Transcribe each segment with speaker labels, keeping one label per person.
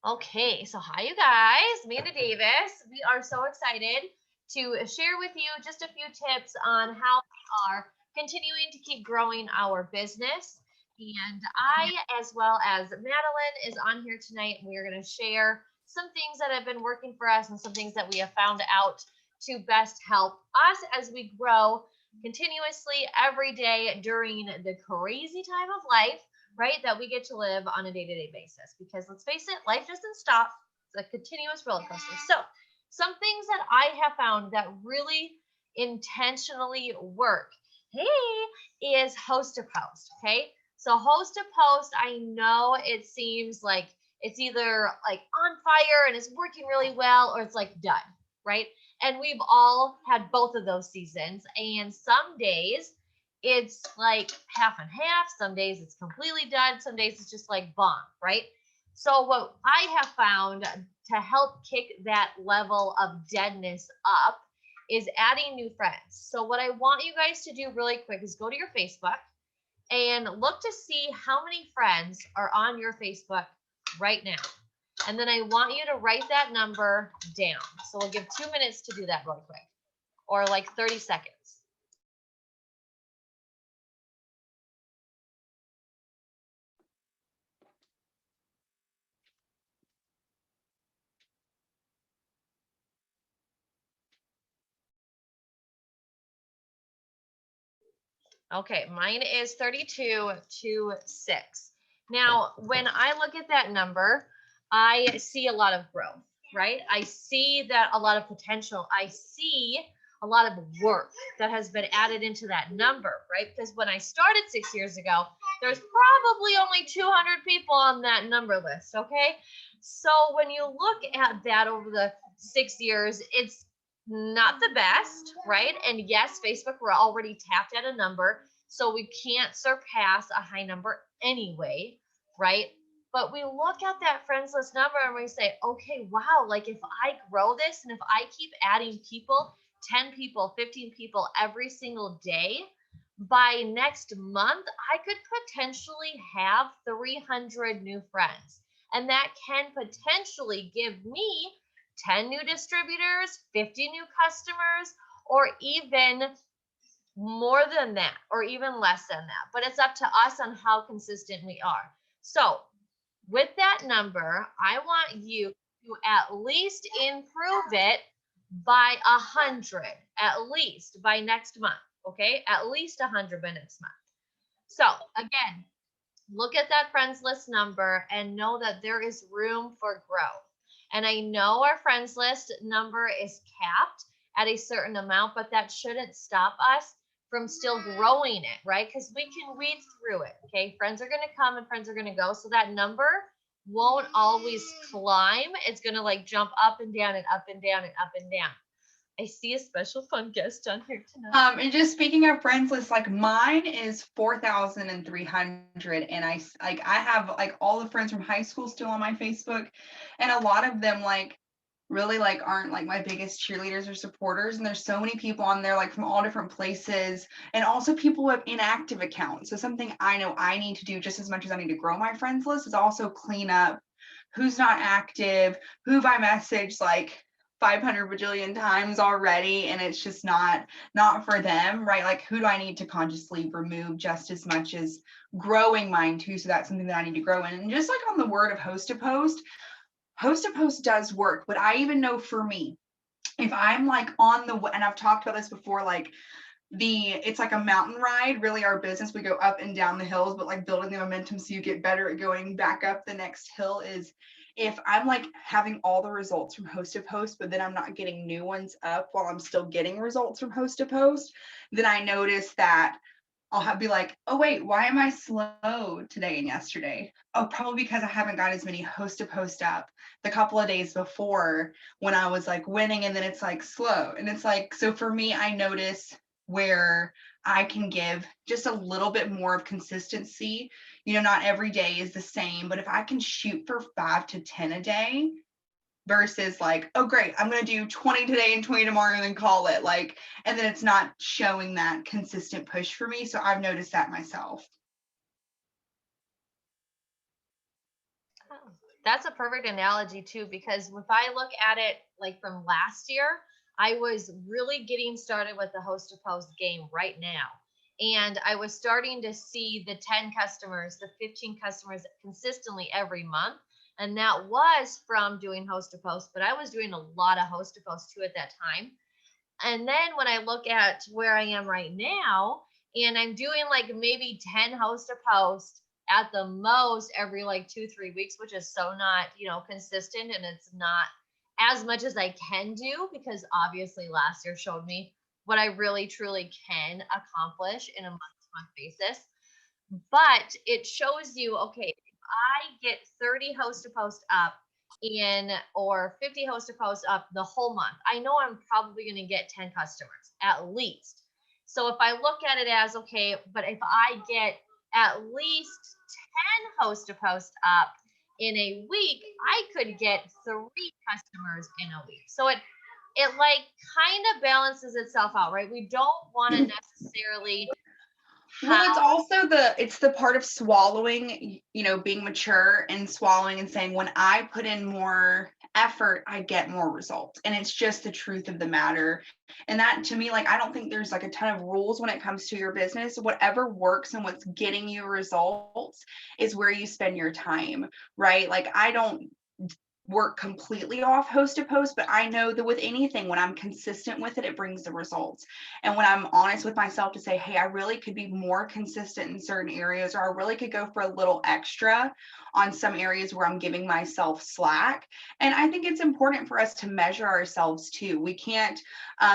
Speaker 1: Okay, so hi you guys, Amanda Davis. We are so excited to share with you just a few tips on how we are continuing to keep growing our business. And I, as well as Madelynne, is on here tonight. And we are going to share some things that have been working for us and some things that we have found out to best help us as we grow continuously every day during the crazy time of life, right, that we get to live on a day-to-day basis. Because let's face it, life doesn't stop. It's a continuous roller coaster. So some things that I have found that really intentionally work, hey, is host to post. Okay, so host to post, I know it seems like it's either like on fire and it's working really well, or it's like done, right? And we've all had both of those seasons, and some days it's like half and half. Some days it's completely done. Some days it's just like bomb, right? So what I have found to help kick that level of deadness up is adding new friends. So what I want you guys to do really quick is go to your Facebook and look to see how many friends are on your Facebook right now. And then I want you to write that number down. So we'll give 2 minutes to do that really quick, or like 30 seconds. Okay, mine is 32 to 6. Now, when I look at that number, I see a lot of growth, right? I see that a lot of potential. I see a lot of work that has been added into that number, right? Because when I started 6 years ago, there's probably only 200 people on that number list, okay? So when you look at that over the 6 years, it's not the best, right? And yes, Facebook, we're already tapped at a number, so we can't surpass a high number anyway, right? But we look at that friends list number and we say, okay, wow, like if I grow this and if I keep adding people, 10 people, 15 people every single day, by next month, I could potentially have 300 new friends. And that can potentially give me 10 new distributors, 50 new customers, or even more than that, or even less than that. But it's up to us on how consistent we are. So, with that number, I want you to at least improve it by 100, at least by next month. Okay, at least 100 by next month. So, again, look at that friends list number and know that there is room for growth. And I know our friends list number is capped at a certain amount, but that shouldn't stop us from still growing it, right? Because we can weed through it. Okay. Friends are going to come and friends are going to go. So that number won't always climb. It's going to like jump up and down and up and down and up and down. I see a special fun guest on here tonight.
Speaker 2: And just speaking of friends lists, like mine is 4,300, and I have like all the friends from high school still on my Facebook, and a lot of them like really like aren't like my biggest cheerleaders or supporters, and there's so many people on there like from all different places, and also people who have inactive accounts. So something I know I need to do just as much as I need to grow my friends list is also clean up who's not active, who have I messaged like 500 bajillion times already, and it's just not for them, right? Like who do I need to consciously remove just as much as growing mine too? So that's something that I need to grow in. And just like on the word of host to post does work, but I even know for me, if I'm like on the, and I've talked about this before, like it's like a mountain ride, really. Our business, we go up and down the hills, but like building the momentum so you get better at going back up the next hill is, if I'm like having all the results from host to post, but then I'm not getting new ones up while I'm still getting results from host to post, then I notice that be like, oh wait, why am I slow today and yesterday? Oh, probably because I haven't got as many host to post up the couple of days before when I was like winning, and then it's like slow. And it's like, so for me, I notice where I can give just a little bit more of consistency. You know, not every day is the same, but if I can shoot for 5 to 10 a day versus like, oh great, I'm going to do 20 today and 20 tomorrow and then call it, like, and then it's not showing that consistent push for me. So I've noticed that myself.
Speaker 1: Oh, that's a perfect analogy too, because if I look at it like from last year, I was really getting started with the host to post game right now. And I was starting to see the 10 customers, the 15 customers consistently every month. And that was from doing host to post, but I was doing a lot of host to post too at that time. And then when I look at where I am right now, and I'm doing like maybe 10 host to post at the most every like 2, 3 weeks, which is so not, consistent. And it's not as much as I can do because obviously last year showed me what I really truly can accomplish in a month to month basis. But it shows you, okay, if I get 30 host to post up in or 50 host to post up the whole month, I know I'm probably going to get 10 customers at least. So if I look at it as, okay, but if I get at least 10 host to post up in a week, I could get 3 customers in a week. So it like kind of balances itself out, right? We don't want to necessarily
Speaker 2: Well, it's
Speaker 1: have.
Speaker 2: also the part of swallowing, being mature and swallowing and saying, when I put in more effort, I get more results. And it's just the truth of the matter. And that to me, like, I don't think there's like a ton of rules when it comes to your business. Whatever works and what's getting you results is where you spend your time, right? Like, I don't work completely off host to post, but I know that with anything, when I'm consistent with it, it brings the results. And when I'm honest with myself to say, hey, I really could be more consistent in certain areas, or I really could go for a little extra on some areas where I'm giving myself slack. And I think it's important for us to measure ourselves too. We can't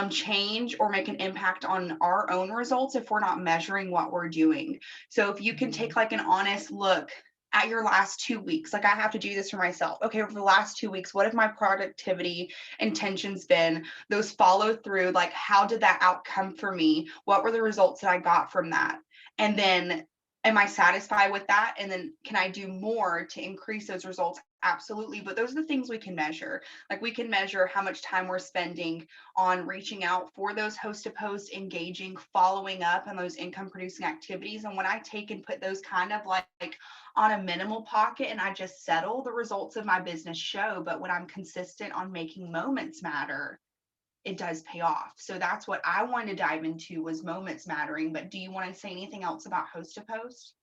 Speaker 2: change or make an impact on our own results if we're not measuring what we're doing. So if you can take like an honest look at your last 2 weeks, like I have to do this for myself. Okay, over the last 2 weeks, what have my productivity intentions been? Those follow through, like how did that outcome for me? What were the results that I got from that? And then am I satisfied with that? And then can I do more to increase those results? Absolutely. But those are the things we can measure. Like we can measure how much time we're spending on reaching out for those host to post, engaging, following up on those income producing activities. And when I take and put those kind of like on a minimal pocket and I just settle, the results of my business show. But when I'm consistent on making moments matter, it does pay off. So that's what I wanted to dive into, was moments mattering. But do you want to say anything else about host to post?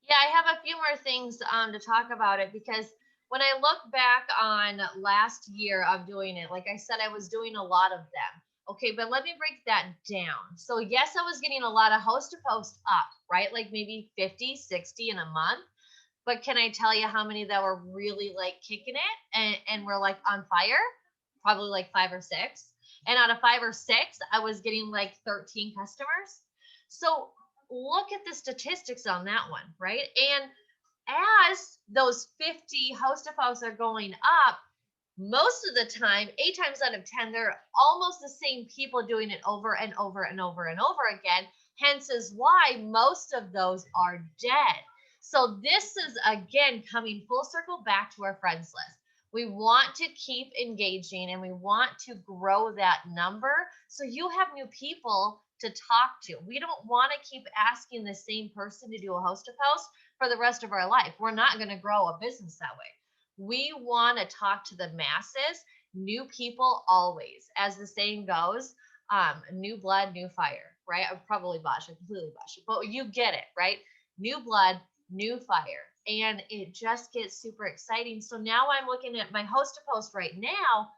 Speaker 1: Yeah, I have a few more things to talk about it because when I look back on last year of doing it, like I said, I was doing a lot of them. Okay, but let me break that down. So, yes, I was getting a lot of host to post up, right? Like maybe 50, 60 in a month. But can I tell you how many that were really like kicking it and were like on fire? Probably like 5 or 6. And out of 5 or 6, I was getting like 13 customers. So look at the statistics on that one, right? And as those 50 host to posts are going up, most of the time, 8 times out of 10, they're almost the same people doing it over and over and over and over again. Hence, is why most of those are dead. So, this is again coming full circle back to our friends list. We want to keep engaging and we want to grow that number so you have new people to talk to. We don't want to keep asking the same person to do a host to post for the rest of our life. We're not going to grow a business that way. We want to talk to the masses, new people always. As the saying goes, new blood, new fire, right? I probably botched it, completely botched it, but you get it, right? New blood, new fire. And it just gets super exciting. So now I'm looking at my host to post right now.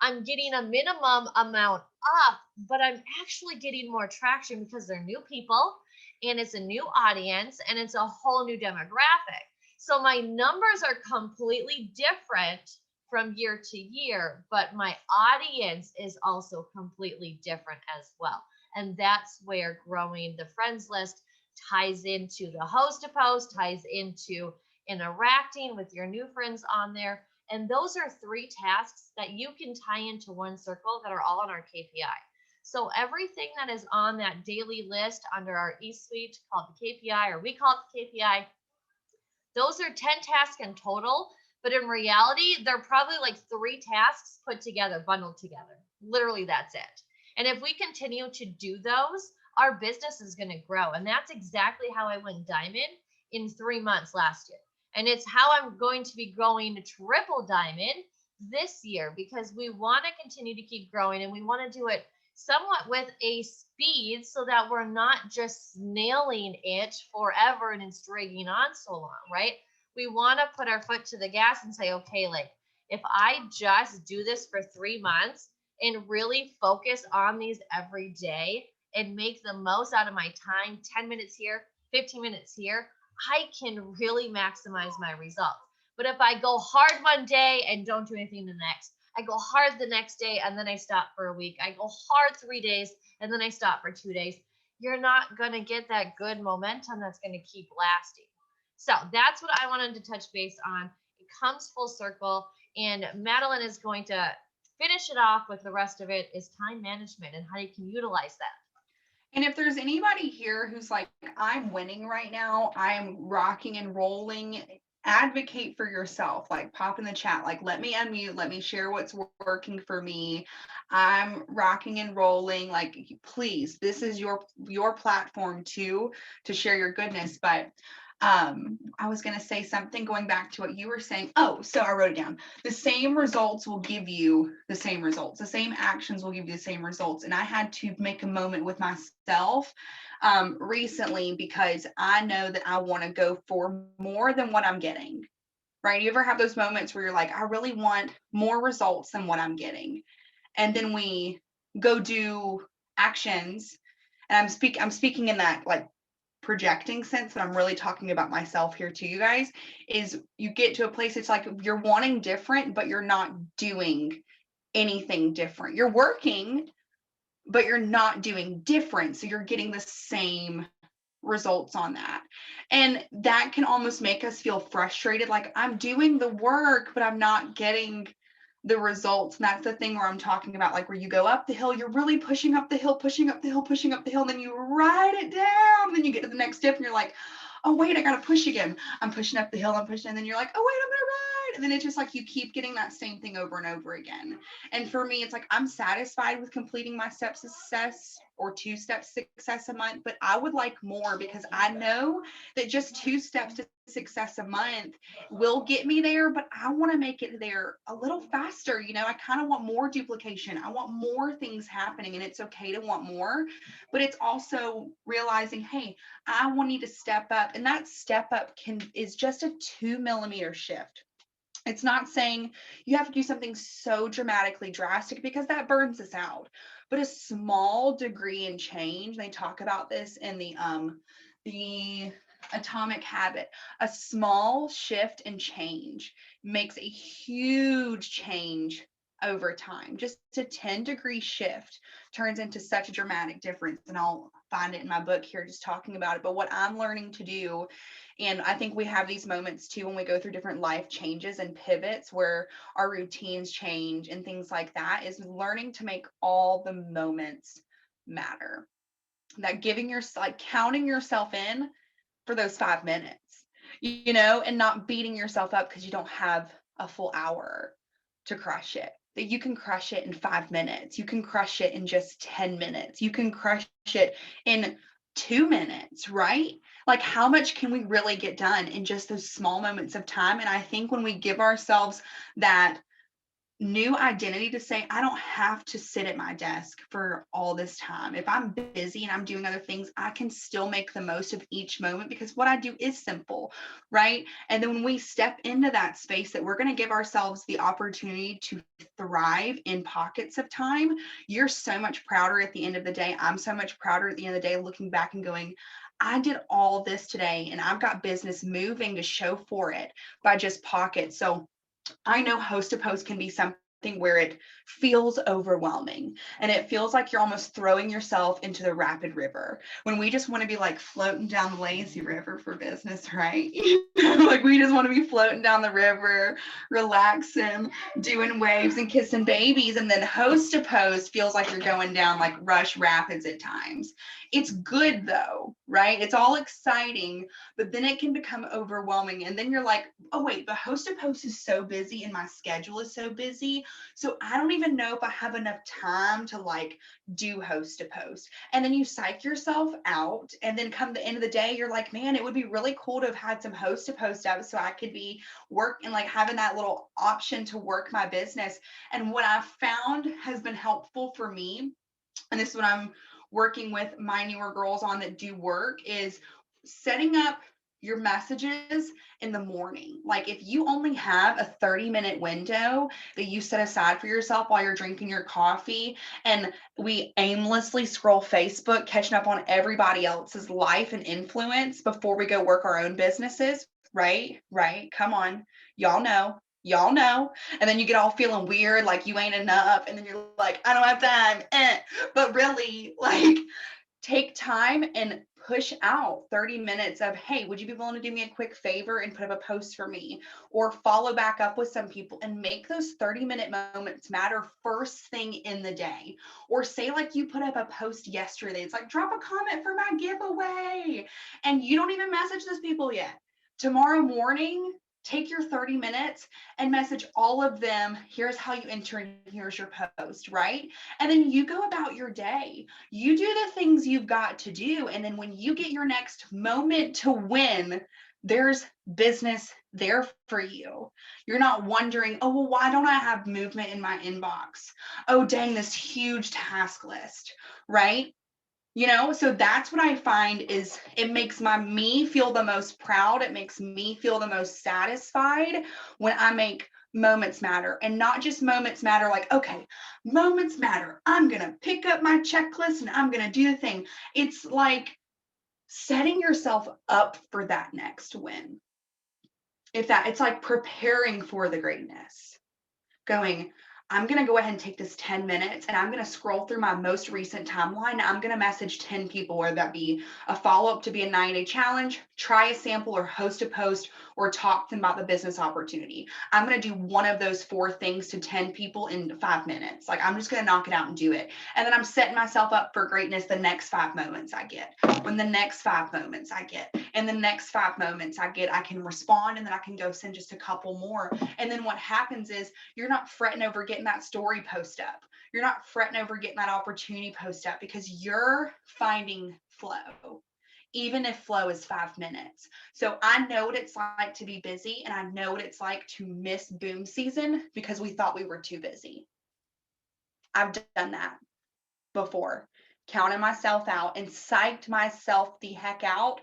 Speaker 1: I'm getting a minimum amount up, but I'm actually getting more traction because they're new people and it's a new audience and it's a whole new demographic. So my numbers are completely different from year to year, but my audience is also completely different as well. And that's where growing the friends list ties into the host to post, ties into interacting with your new friends on there. And those are 3 tasks that you can tie into one circle that are all on our KPI. So everything that is on that daily list under our E-Suite called the KPI, or we call it the KPI, those are 10 tasks in total, but in reality, they're probably like 3 tasks put together, bundled together. Literally, that's it. And if we continue to do those, our business is going to grow. And that's exactly how I went diamond in 3 months last year. And it's how I'm going to be going to triple diamond this year, because we want to continue to keep growing, and we want to do it somewhat with a speed so that we're not just snailing it forever and it's dragging on so long, right? We want to put our foot to the gas and say, okay, like if I just do this for 3 months and really focus on these every day and make the most out of my time, 10 minutes here, 15 minutes here, I can really maximize my results. But if I go hard one day and don't do anything the next, I go hard the next day and then I stop for a week, I go hard 3 days and then I stop for 2 days, you're not going to get that good momentum that's going to keep lasting. So that's what I wanted to touch base on. It comes full circle, and Madelynne is going to finish it off with the rest of it is time management and how you can utilize that.
Speaker 2: And if there's anybody here who's like, I'm winning right now, I'm rocking and rolling, advocate for yourself. Like, pop in the chat, like, let me unmute, let me share what's working for me. I'm rocking and rolling. Like, please, this is your platform too, to share your goodness. But I was going to say something going back to what you were saying. Oh, so I wrote it down. The same results will give you the same results. The same actions will give you the same results. And I had to make a moment with myself recently, because I know that I want to go for more than what I'm getting, right? You ever have those moments where you're like, I really want more results than what I'm getting. And then we go do actions. And I'm speaking in that like projecting sense, but I'm really talking about myself here too, you guys, is you get to a place, it's like you're wanting different, but you're not doing anything different. You're working, but you're not doing different. So you're getting the same results on that. And that can almost make us feel frustrated. Like, I'm doing the work, but I'm not getting the results. And that's the thing where I'm talking about, like, where you go up the hill, you're really pushing up the hill, pushing up the hill, pushing up the hill, and then you ride it down. Then you get to the next step and you're like, oh wait, I gotta push again. I'm pushing up the hill, I'm pushing, and then you're like, oh wait, I'm gonna ride. And then it's just like you keep getting that same thing over and over again. And for me, it's like I'm satisfied with completing my steps of success, or 2 steps success a month, but I would like more, because I know that just 2 steps to success a month will get me there, but I want to make it there a little faster. You know, I kind of want more duplication. I want more things happening, and it's okay to want more, but it's also realizing, hey, I want you to step up, and that step up is just a 2 millimeter shift. It's not saying you have to do something so dramatically drastic, because that burns us out. But a small degree in change, they talk about this in the Atomic Habit, a small shift and change makes a huge change over time. Just a 10-degree shift turns into such a dramatic difference. And I'll find it in my book here, just talking about it. But what I'm learning to do, and I think we have these moments too when we go through different life changes and pivots where our routines change and things like that, is learning to make all the moments matter. That giving yourself, like counting yourself in for those 5 minutes, you know, and not beating yourself up because you don't have a full hour to crush it. That you can crush it in 5 minutes. You can crush it in just 10 minutes. You can crush it in 2 minutes, right? Like, how much can we really get done in just those small moments of time? And I think when we give ourselves that new identity to say, I don't have to sit at my desk for all this time. If I'm busy and I'm doing other things, I can still make the most of each moment, because what I do is simple, right? And then when we step into that space that we're going to give ourselves the opportunity to thrive in pockets of time, you're so much prouder at the end of the day. I'm so much prouder at the end of the day, looking back and going, I did all this today, and I've got business moving to show for it by just pockets. So I know host to post can be something where it feels overwhelming, and it feels like you're almost throwing yourself into the rapid river, when we just want to be like floating down the lazy river for business, right? Like, we just want to be floating down the river, relaxing, doing waves and kissing babies. And then host to post feels like you're going down like rush rapids at times. It's good though, right? It's all exciting, but then it can become overwhelming. And then you're like, oh wait, but host to post is so busy and my schedule is so busy. So I don't even know if I have enough time to like do host to post. And then you psych yourself out. And then come the end of the day, you're like, man, it would be really cool to have had some host to post up so I could be working, like having that little option to work my business. And what I've found has been helpful for me, and this is what I'm working with my newer girls on that do work, is setting up your messages in the morning. Like if you only have a 30-minute window that you set aside for yourself while you're drinking your coffee, and we aimlessly scroll Facebook, catching up on everybody else's life and influence before we go work our own businesses, right? Right. Come on. Y'all know. Y'all know. And then you get all feeling weird, like you ain't enough. And then you're like, I don't have time. But really, like, take time and push out 30 minutes of, hey, would you be willing to do me a quick favor and put up a post for me, or follow back up with some people, and make those 30-minute moments matter first thing in the day. Or say like you put up a post yesterday, it's like, drop a comment for my giveaway, and you don't even message those people yet. Tomorrow morning, take your 30 minutes and message all of them. Here's how you enter and here's your post, right? And then you go about your day. You do the things you've got to do. And then when you get your next moment to win, there's business there for you. You're not wondering, oh, well, why don't I have movement in my inbox? Oh, dang, this huge task list, right? You know, so that's what I find is it makes me feel the most proud. It makes me feel the most satisfied when I make moments matter, and not just moments matter like, okay, moments matter, I'm going to pick up my checklist and I'm going to do the thing. It's like setting yourself up for that next win. It's like preparing for the greatness, going, I'm going to go ahead and take this 10 minutes and I'm going to scroll through my most recent timeline. I'm going to message 10 people, whether that be a follow-up to be a 90-day challenge, try a sample, or host a post, or talk to them about the business opportunity. I'm going to do one of those 4 things to 10 people in 5 minutes. Like, I'm just going to knock it out and do it. And then I'm setting myself up for greatness the next 5 moments I get. When the next 5 moments I get, and the next 5 moments I get, I can respond, and then I can go send just a couple more. And then what happens is you're not fretting over getting that story post up. You're not fretting over getting that opportunity post up, because you're finding flow, even if flow is 5 minutes. So I know what it's like to be busy, and I know what it's like to miss boom season because we thought we were too busy. I've done that before, counted myself out and psyched myself the heck out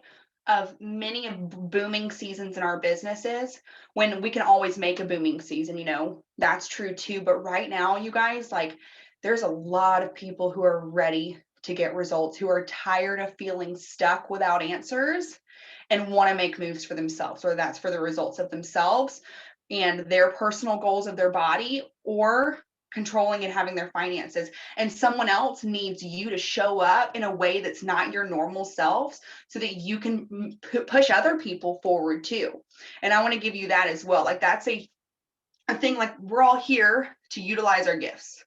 Speaker 2: of many booming seasons in our businesses, when we can always make a booming season, you know, that's true too. But right now, you guys, like, there's a lot of people who are ready to get results, who are tired of feeling stuck without answers and want to make moves for themselves, whether that's for the results of themselves and their personal goals of their body, or controlling and having their finances. And someone else needs you to show up in a way that's not your normal selves, so that you can push other people forward too. And I want to give you that as well. Like, that's a thing, like, we're all here to utilize our gifts.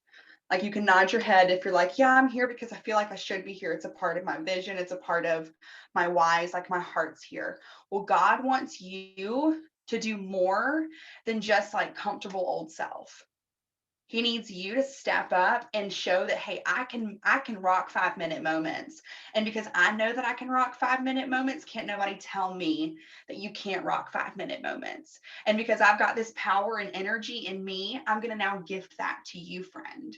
Speaker 2: Like, you can nod your head if you're like, yeah, I'm here because I feel like I should be here. It's a part of my vision. It's a part of my whys, like my heart's here. Well, God wants you to do more than just like comfortable old self. He needs you to step up and show that, hey, I can rock 5-minute moments. And because I know that I can rock 5-minute moments, can't nobody tell me that you can't rock 5-minute moments. And because I've got this power and energy in me, I'm going to now gift that to you, friend.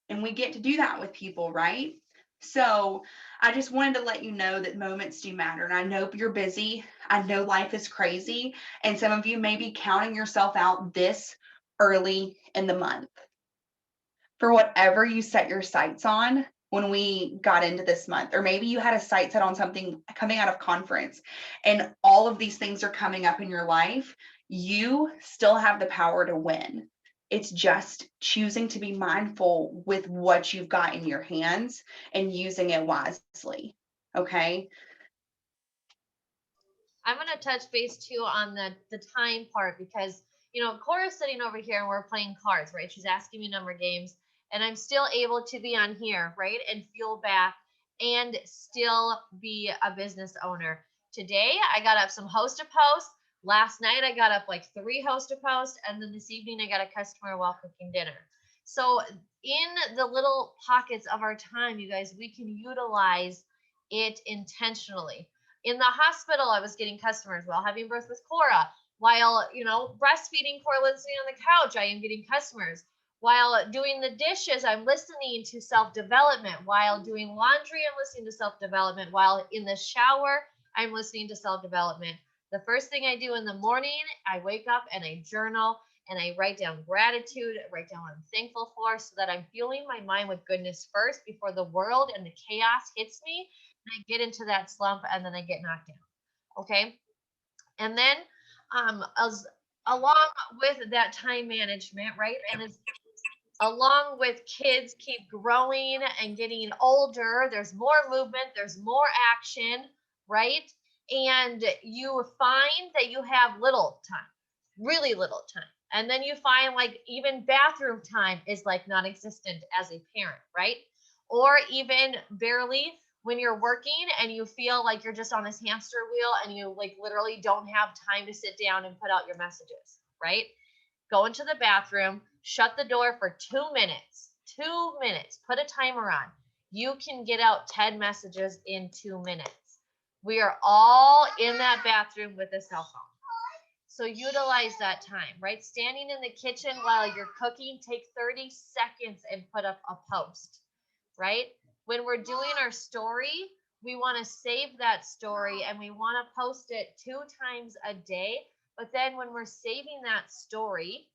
Speaker 2: And we get to do that with people, right? So I just wanted to let you know that moments do matter. And I know you're busy. I know life is crazy. And some of you may be counting yourself out this early in the month for whatever you set your sights on when we got into this month. Or maybe you had a sight set on something coming out of conference, and all of these things are coming up in your life. You still have the power to win. It's just choosing to be mindful with what you've got in your hands and using it wisely. Okay.
Speaker 1: I'm going to touch base too on the time part, because Cora's sitting over here and we're playing cards, right? She's asking me number games, and I'm still able to be on here, right, and fuel back and still be a business owner. Today I got up some host to post. Last night I got up like 3 host to post, and then this evening I got a customer while cooking dinner. So in the little pockets of our time, you guys, we can utilize it intentionally. In the hospital, I was getting customers while having birth with Cora. While, breastfeeding Cora sitting on the couch, I am getting customers. While doing the dishes, I'm listening to self-development. While doing laundry, I'm listening to self-development. While in the shower, I'm listening to self-development. The first thing I do in the morning, I wake up and I journal and I write down gratitude, write down what I'm thankful for, so that I'm fueling my mind with goodness first before the world and the chaos hits me. And I get into that slump and then I get knocked down. Okay. And then as along with that time management, right? And as along with kids keep growing and getting older, there's more movement, there's more action, right? And you find that you have little time, really little time. And then you find like even bathroom time is like non-existent as a parent, right? Or even barely when you're working and you feel like you're just on this hamster wheel and you like literally don't have time to sit down and put out your messages, right? Go into the bathroom, shut the door for 2 minutes, 2 minutes, put a timer on. You can get out 10 messages in 2 minutes. We are all in that bathroom with a cell phone. So utilize that time, right? Standing in the kitchen while you're cooking, take 30 seconds and put up a post, right? When we're doing our story, we want to save that story and we want to post it 2 times a day. But then when we're saving that story,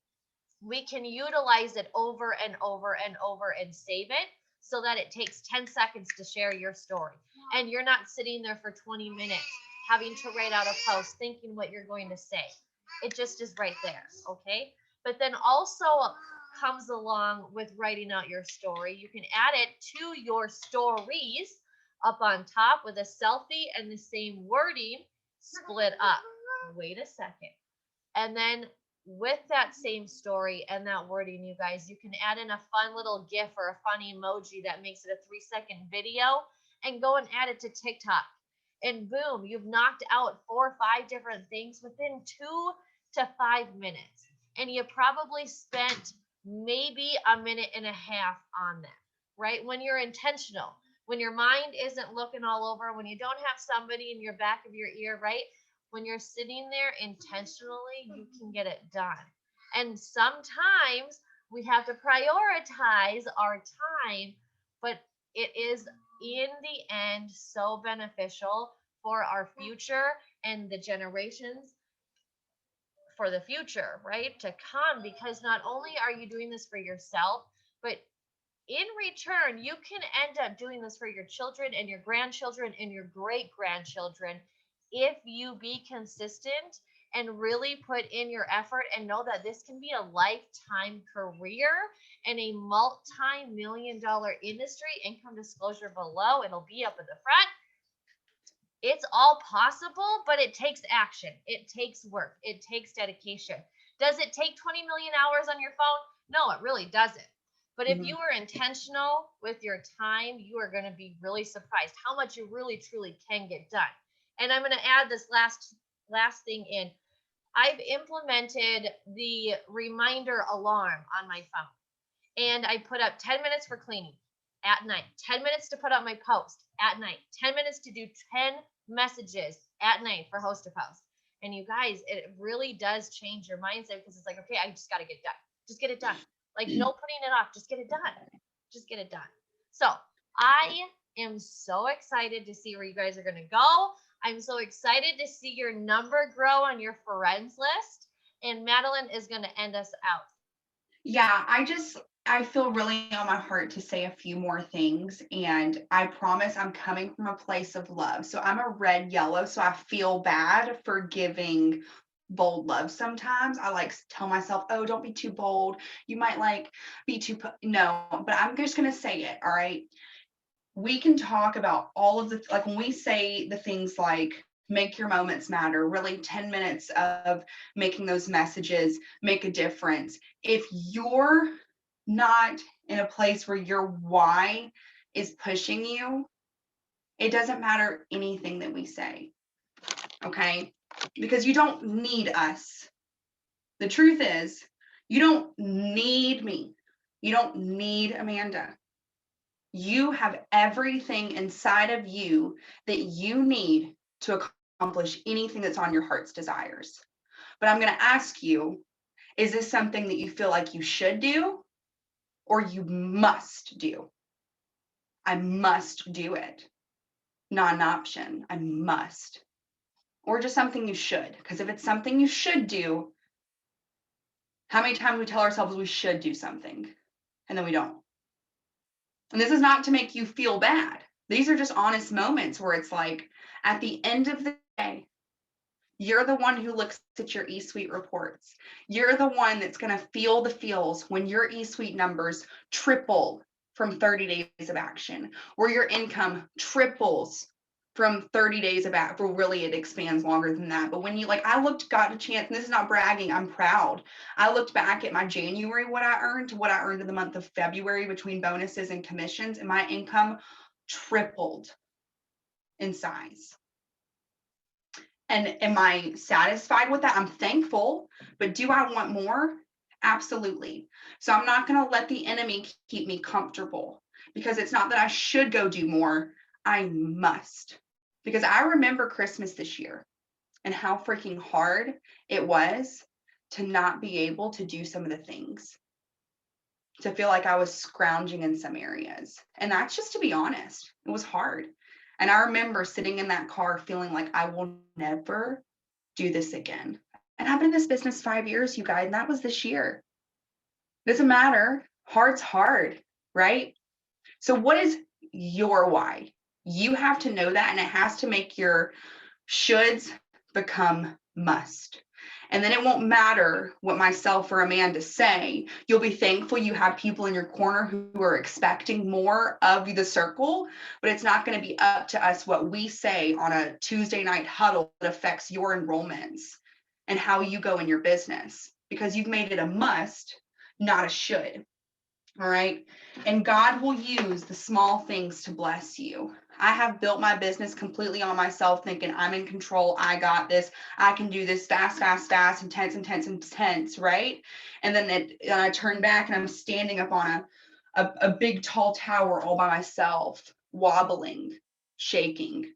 Speaker 1: we can utilize it over and over and over and save it so that it takes 10 seconds to share your story. And you're not sitting there for 20 minutes having to write out a post thinking what you're going to say. It just is right there, okay? But then also comes along with writing out your story. You can add it to your stories up on top with a selfie and the same wording split up. Wait a second. And then with that same story and that wording, you guys, you can add in a fun little GIF or a funny emoji that makes it a 3-second video and go and add it to TikTok. And boom, you've knocked out 4 or 5 different things within 2 to 5 minutes. And you probably spent maybe a minute and a half on that, right? When you're intentional, when your mind isn't looking all over, when you don't have somebody in your back of your ear, right? When you're sitting there intentionally, you can get it done. And sometimes we have to prioritize our time, but it is in the end so beneficial for our future and the generations for the future, right? To come, because not only are you doing this for yourself, but in return, you can end up doing this for your children and your grandchildren and your great grandchildren if you be consistent and really put in your effort and know that this can be a lifetime career and a multi-million-dollar industry. Income disclosure below, it'll be up at the front. It's all possible, but it takes action. It takes work. It takes dedication. Does it take 20 million hours on your phone? No, it really doesn't. But if you are intentional with your time, you are going to be really surprised how much you really truly can get done. And I'm going to add this last thing in. I've implemented the reminder alarm on my phone. And I put up 10 minutes for cleaning at night, 10 minutes to put out my post at night, 10 minutes to do 10 messages at night for host to post. And you guys, it really does change your mindset because it's like, okay, I just got to get done. Just get it done. Like no putting it off. Just get it done. Just get it done. So I am so excited to see where you guys are going to go. I'm so excited to see your number grow on your friends list. And Madelynne is going to end us out.
Speaker 2: Yeah, I feel really on my heart to say a few more things. And I promise I'm coming from a place of love. So I'm a red yellow. So I feel bad for giving bold love sometimes. I like tell myself, oh, don't be too bold. You might like be too, no, but I'm just going to say it. All right. We can talk about all of the, like when we say the things like, make your moments matter, really 10 minutes of making those messages make a difference. If you're not in a place where your why is pushing you, it doesn't matter anything that we say. Okay. because you don't need us. The truth is, you don't need me. You don't need Amanda. You have everything inside of you that you need to accomplish anything that's on your heart's desires. But I'm going to ask you, is this something that you feel like you should do or you must do? I must do it. Not an option. I must. Or just something you should. Because if it's something you should do, how many times we tell ourselves we should do something and then we don't? And this is not to make you feel bad. These are just honest moments where it's like, at the end of the day, you're the one who looks at your eSuite reports. You're the one that's going to feel the feels when your eSuite numbers triple from 30 days of action, where your income triples from 30 days of action. Well, really, it expands longer than that. But when you got a chance, and this is not bragging, I'm proud. I looked back at my January, what I earned to what I earned in the month of February between bonuses and commissions, and my income tripled in size. And am I satisfied with that? I'm thankful, but do I want more? Absolutely. So I'm not going to let the enemy keep me comfortable, because it's not that I should go do more. I must. Because I remember Christmas this year and how freaking hard it was to not be able to do some of the things, to feel like I was scrounging in some areas. And that's just to be honest, it was hard. And I remember sitting in that car feeling like I will never do this again. And I've been in this business 5 years, you guys, and that was this year. Doesn't matter. Hard's hard, right? So what is your why? You have to know that, and it has to make your shoulds become must. And then it won't matter what myself or Amanda say. You'll be thankful you have people in your corner who are expecting more of the circle, but it's not going to be up to us what we say on a Tuesday night huddle that affects your enrollments and how you go in your business, because you've made it a must, not a should. All right. And God will use the small things to bless you. I have built my business completely on myself, thinking I'm in control. I got this. I can do this fast, fast, fast, intense, right? And then I turn back and I'm standing up on a big, tall tower all by myself, wobbling, shaking,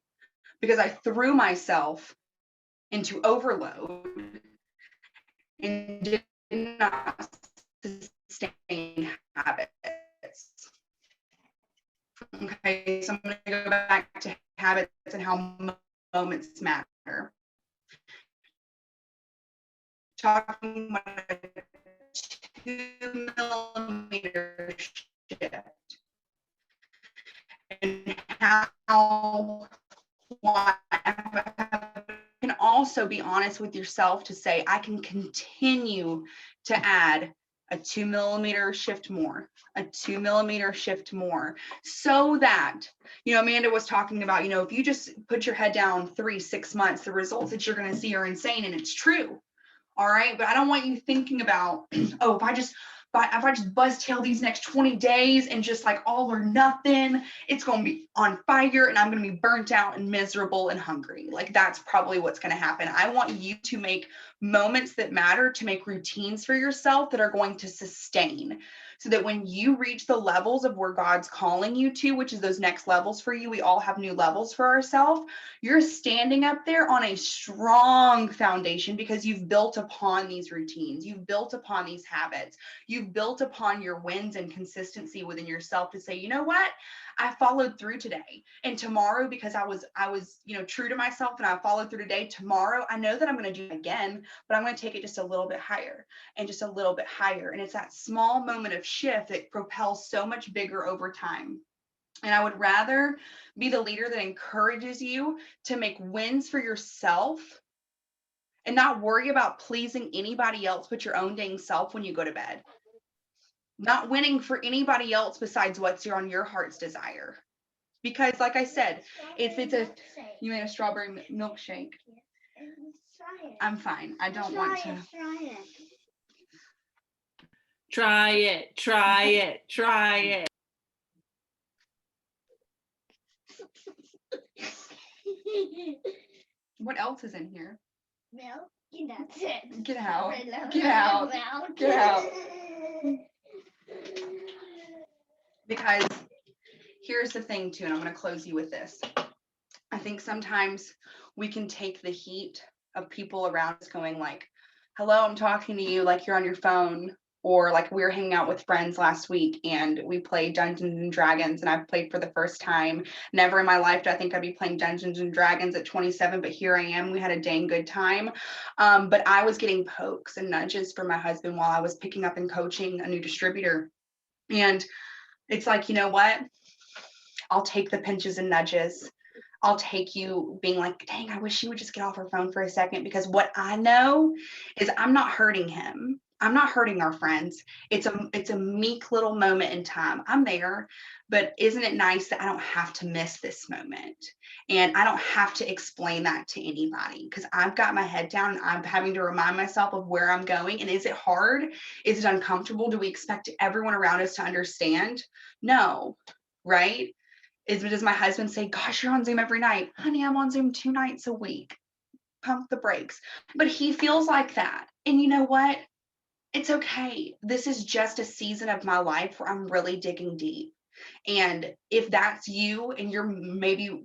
Speaker 2: because I threw myself into overload and did not sustain habits. Okay, so I'm going to go back to habits and how moments matter. Talking about a 2 millimeter shift and how can also be honest with yourself to say, I can continue to add a 2 millimeter shift more, a 2 millimeter shift more, so that, Amanda was talking about, if you just put your head down 3-6 months, the results that you're going to see are insane. And it's true. All right. But I don't want you thinking about, oh, if I just buzz tail these next 20 days and just like all or nothing, it's going to be on fire and I'm going to be burnt out and miserable and hungry. Like, that's probably what's going to happen. I want you to make moments that matter, to make routines for yourself that are going to sustain, so that when you reach the levels of where God's calling you to, which is those next levels for you, we all have new levels for ourselves. You're standing up there on a strong foundation because you've built upon these routines. You've built upon these habits. You've built upon your wins and consistency within yourself to say, you know what? I followed through today, and tomorrow, because I was, true to myself and I followed through today, tomorrow, I know that I'm going to do it again, but I'm going to take it just a little bit higher and just a little bit higher. And it's that small moment of shift that propels so much bigger over time. And I would rather be the leader that encourages you to make wins for yourself and not worry about pleasing anybody else but your own dang self when you go to bed. Not winning for anybody else besides what's on your heart's desire. Because like I said, you made a strawberry milkshake. I'm fine. I don't want to.
Speaker 3: Try it, try it, try it.
Speaker 2: What else is in here? Get out. Get out. Get out. Because here's the thing too, and I'm going to close you with this. I think sometimes we can take the heat of people around us going like, hello, I'm talking to you like you're on your phone. Or like we were hanging out with friends last week and we played Dungeons and Dragons and I've played for the first time. Never in my life do I think I'd be playing Dungeons and Dragons at 27, but here I am. We had a dang good time. But I was getting pokes and nudges from my husband while I was picking up and coaching a new distributor. And it's like, you know what? I'll take the pinches and nudges. I'll take you being like, dang, I wish she would just get off her phone for a second, because what I know is I'm not hurting him. I'm not hurting our friends. It's a meek little moment in time. I'm there, but isn't it nice that I don't have to miss this moment? And I don't have to explain that to anybody because I've got my head down and I'm having to remind myself of where I'm going. And is it hard? Is it uncomfortable? Do we expect everyone around us to understand? No, right? Does my husband say, gosh, you're on Zoom every night? Honey, I'm on Zoom 2 nights a week. Pump the brakes. But he feels like that. And you know what? It's okay. This is just a season of my life where I'm really digging deep. And if that's you and you're maybe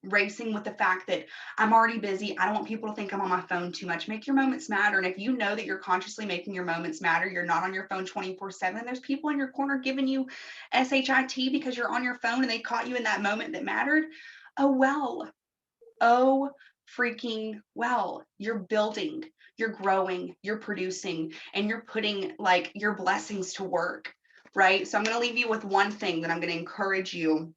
Speaker 2: racing with the fact that I'm already busy, I don't want people to think I'm on my phone too much, make your moments matter. And if you know that you're consciously making your moments matter, you're not on your phone 24/7, there's people in your corner giving you SHIT because you're on your phone and they caught you in that moment that mattered. Oh freaking well. You're building, you're growing, you're producing, and you're putting like your blessings to work, right? So I'm going to leave you with one thing that I'm going to encourage you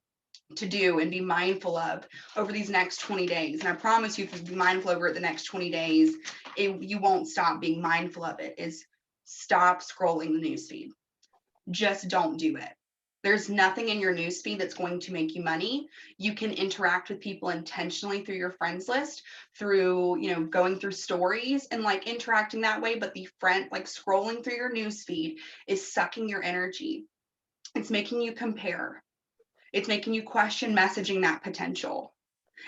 Speaker 2: to do and be mindful of over these next 20 days. And I promise you, if you be mindful over it the next 20 days, you won't stop being mindful of it, is stop scrolling the newsfeed. Just don't do it. There's nothing in your newsfeed that's going to make you money. You can interact with people intentionally through your friends list, through, going through stories and like interacting that way. But the like scrolling through your newsfeed is sucking your energy. It's making you compare. It's making you question messaging that potential.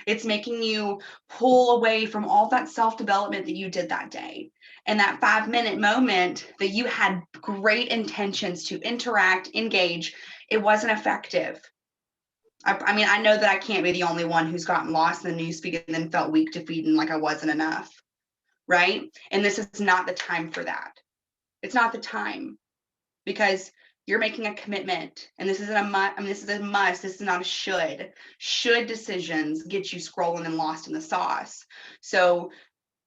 Speaker 2: It's making you pull away from all that self-development that you did that day. And that 5-minute moment that you had great intentions to interact, engage, it wasn't effective. I mean, I know that I can't be the only one who's gotten lost in the newsfeed and then felt weak, defeated, and like I wasn't enough, right? And this is not the time for that. It's not the time, because you're making a commitment, and this isn't a must. I mean, this is a must. This is not a should. Should decisions get you scrolling and lost in the sauce? So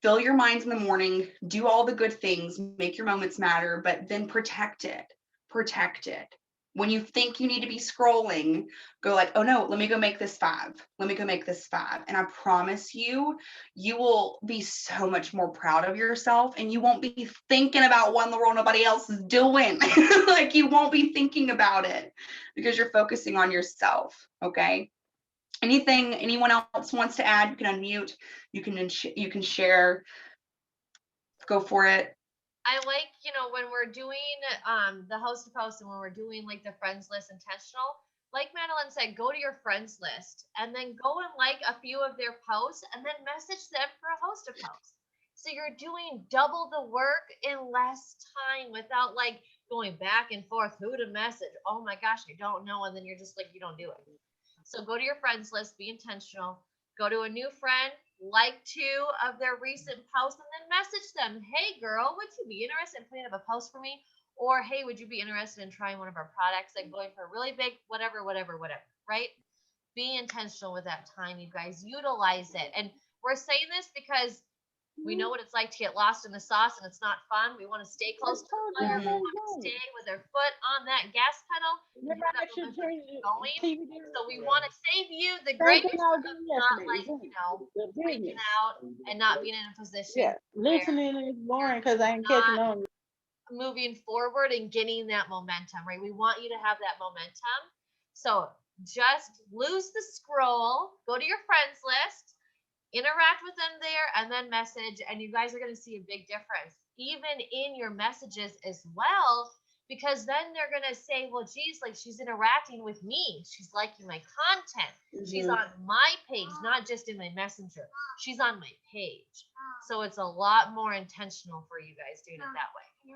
Speaker 2: fill your minds in the morning, do all the good things, make your moments matter, but then protect it. Protect it. When you think you need to be scrolling, go like, oh no, let me go make this 5. Let me go make this 5. And I promise you, you will be so much more proud of yourself, and you won't be thinking about what in the world nobody else is doing. Like, you won't be thinking about it because you're focusing on yourself. Okay. Anything anyone else wants to add, you can unmute, you can share. Go for it.
Speaker 1: I like, when we're doing the host to post, and when we're doing like the friends list intentional, like Madelynne said, go to your friends list and then go and like a few of their posts and then message them for a host to post. So you're doing double the work in less time without like going back and forth, who to message. Oh my gosh, I don't know. And then you're just like, you don't do it. So go to your friends list, be intentional, go to a new friend, like 2 of their recent posts, and then message them. Hey girl, would you be interested in putting up a post for me? Or hey, would you be interested in trying one of our products, like going for a really big whatever, right? Be intentional with that time, you guys. Utilize it. And we're saying this because we know what it's like to get lost in the sauce, and it's not fun. We want to stay close to the fire. We want to stay with our foot on that gas pedal and have that momentum going. So we want to save you the greatness of not like, freaking out and not being in a position
Speaker 3: Listening is boring because I ain't catching on.
Speaker 1: moving forward and getting that momentum, right? We want you to have that momentum. So just lose the scroll, go to your friends list, interact with them there, and then message, and you guys are going to see a big difference. Even in your messages as well, because then they're going to say, well, geez, like she's interacting with me. She's liking my content. She's on my page, not just in my messenger. She's on my page. So it's a lot more intentional for you guys doing it that way.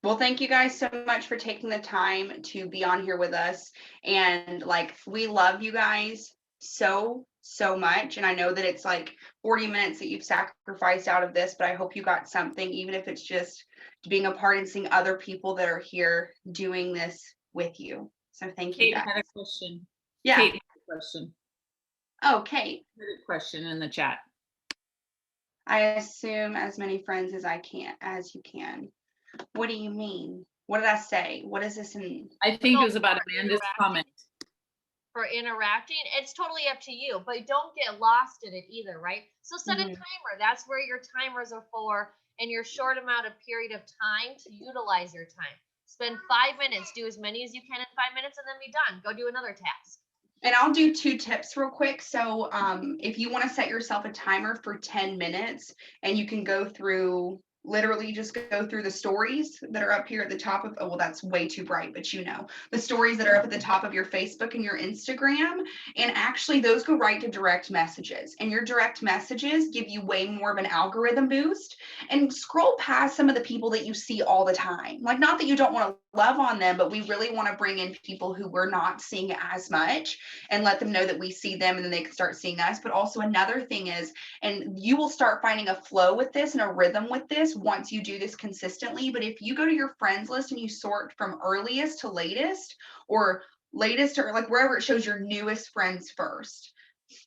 Speaker 2: Well, thank you guys so much for taking the time to be on here with us. And like, we love you guys so much. And I know that it's like 40 minutes that you've sacrificed out of this, but I hope you got something, even if it's just being a part and seeing other people that are here doing this with you. So thank you
Speaker 3: Kate
Speaker 2: guys.
Speaker 3: had a question.
Speaker 2: Yeah.
Speaker 3: Kate had a question.
Speaker 2: Oh, Kate.
Speaker 3: Had a question in the chat.
Speaker 2: I assume as many friends as you can. What do you mean? What did I say? What does this mean?
Speaker 3: I think it was about Amanda's comment.
Speaker 1: For interacting, it's totally up to you, but don't get lost in it either, right? So set a timer. That's where your timers are for, and your short amount of period of time to utilize your time. Spend 5 minutes, do as many as you can in 5 minutes, and then be done. Go do another task.
Speaker 2: And I'll do 2 tips real quick. So if you want to set yourself a timer for 10 minutes and you can go through, literally just go through the stories that are up here at the top of, oh, well, that's way too bright, but you know, the stories that are up at the top of your Facebook and your Instagram. And actually those go right to direct messages, and your direct messages give you way more of an algorithm boost. And scroll past some of the people that you see all the time. Like, not that you don't want to love on them, but we really want to bring in people who we're not seeing as much and let them know that we see them, and then they can start seeing us. But also another thing is, and you will start finding a flow with this and a rhythm with this once you do this consistently. But if you go to your friends list and you sort from earliest to latest, or latest, or like wherever it shows your newest friends first,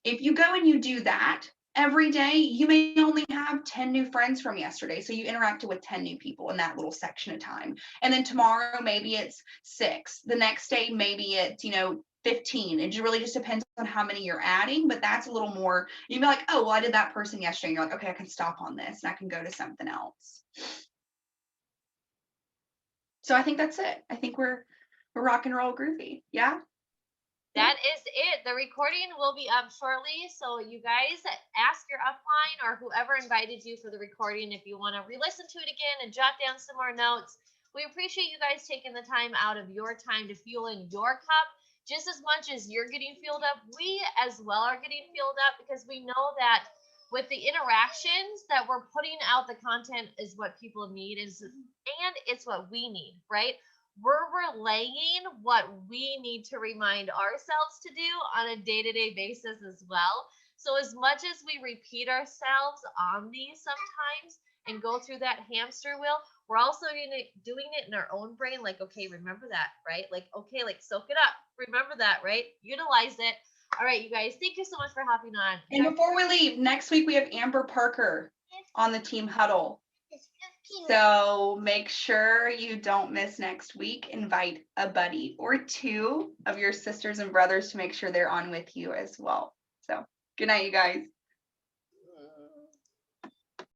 Speaker 2: if you go and you do that every day, you may only have 10 new friends from yesterday. So you interacted with 10 new people in that little section of time. And then tomorrow, maybe it's 6. The next day, maybe it's, 15. It really just depends on how many you're adding, but that's a little more, you'd be like, oh, well, I did that person yesterday. And you're like, okay, I can stop on this and I can go to something else. So I think that's it. I think we're rock and roll groovy. Yeah.
Speaker 1: That is it. The recording will be up shortly. So you guys ask your upline or whoever invited you for the recording if you want to re-listen to it again and jot down some more notes. We appreciate you guys taking the time out of your time to fuel in your cup. Just as much as you're getting filled up, we as well are getting filled up, because we know that with the interactions that we're putting out, the content is what people need, and it's what we need, right? We're relaying what we need to remind ourselves to do on a day-to-day basis as well. So as much as we repeat ourselves on these sometimes and go through that hamster wheel, we're also doing it in our own brain. Like, okay, remember that, right? Like, okay, like soak it up. Remember that, right? Utilize it. All right, you guys, thank you so much for hopping on.
Speaker 2: And before we leave, next week we have Amber Parker on the team Huddle. So make sure you don't miss next week. Invite a buddy or 2 of your sisters and brothers to make sure they're on with you as well. So good night, you guys.